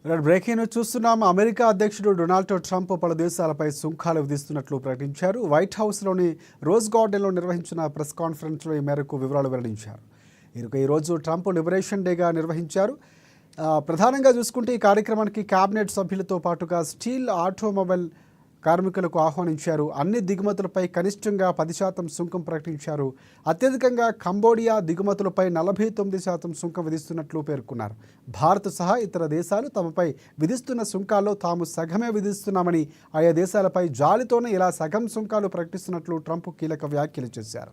Breaking news చూస్తున్నాం. America అధ్యక్షుడు Donald Trump పలు దేశాలపై సుంకాలు విధిస్తున్నట్లు ప్రకటించారు. వైట్ హౌస్లోని రోజ్ గార్డెన్లో నిర్వహించిన ప్రెస్ కాన్ఫరెన్స్లో ఈ మేరకు వివరాలు వెల్లడించారు. ఈరోజు ట్రంప్ లిబరేషన్ డేగా నిర్వహించారు. ప్రధానంగా చూసుకుంటే ఈ కార్యక్రమానికి కేబినెట్ సభ్యులతో పాటుగా స్టీల్, ఆటోమొబైల్ కార్మికులకు ఆహ్వానించారు. అన్ని దిగుమతులపై కనిష్టంగా 10% సుంకం ప్రకటించారు. అత్యధికంగా కంబోడియా దిగుమతులపై 49% సుంకం విధిస్తున్నట్లు పేర్కొన్నారు. భారత్ సహా ఇతర దేశాలు తమపై విధిస్తున్న సుంకాల్లో తాము సగమే విధిస్తున్నామని, ఆయా దేశాలపై జాలితోనే ఇలా సగం సుంకాలు ప్రకటిస్తున్నట్లు ట్రంప్ కీలక వ్యాఖ్యలు చేశారు.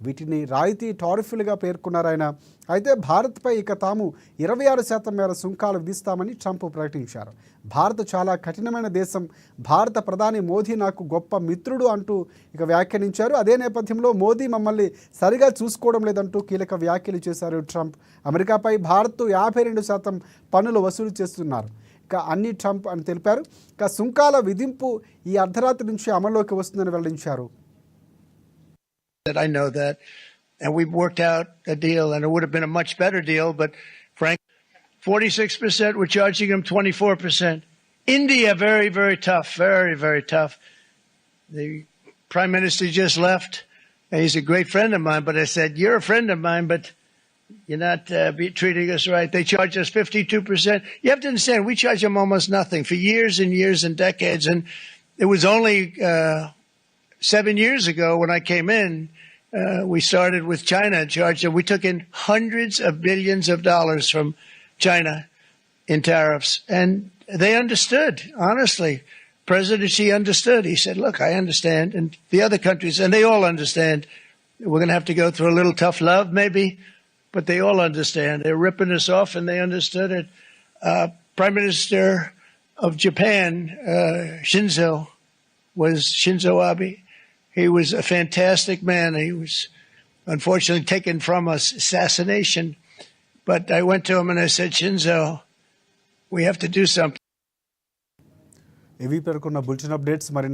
వీటిని రాయితీ టారిఫ్లుగా పేర్కొన్నారు ఆయన. అయితే భారత్పై ఇక తాము 26% మేర సుంకాలు విధిస్తామని ట్రంప్ ప్రకటించారు. భారత్ చాలా కఠినమైన దేశం, భారత ప్రధాని మోదీ నాకు గొప్ప మిత్రుడు అంటూ ఇక వ్యాఖ్యానించారు. అదే నేపథ్యంలో మోదీ మమ్మల్ని సరిగా చూసుకోవడం లేదంటూ కీలక వ్యాఖ్యలు చేశారు ట్రంప్. అమెరికాపై భారత్ 52% పన్నులు వసూలు చేస్తున్నారు ఇక అన్ని ట్రంప్ అని తెలిపారు. ఇక సుంకాల విధింపు ఈ అర్ధరాత్రి నుంచి అమల్లోకి వస్తుందని వెల్లడించారు. I know that, and we've worked out a deal, and it would have been a much better deal, but frankly, 46%, we're charging them 24%. India, very, very tough, very, very tough. The Prime Minister just left, and he's a great friend of mine, but I said, you're a friend of mine, but you're not treating us right. They charge us 52%. You have to understand, we charge them almost nothing for years and years and decades, and it was only 7 years ago when I came in, we started with China and charged them. We took in hundreds of billions of dollars from China in tariffs. And they understood, honestly. President Xi understood. He said, look, I understand. And the other countries, and they all understand. We're going to have to go through a little tough love, maybe, but they all understand. They're ripping us off, and they understood it. Prime Minister of Japan, Shinzo Abe. He was a fantastic man. He was unfortunately taken from us, assassination. But I went to him and I said, Shinzo, we have to do something. ఇవి పేర్కొన్న bulletin updates మరి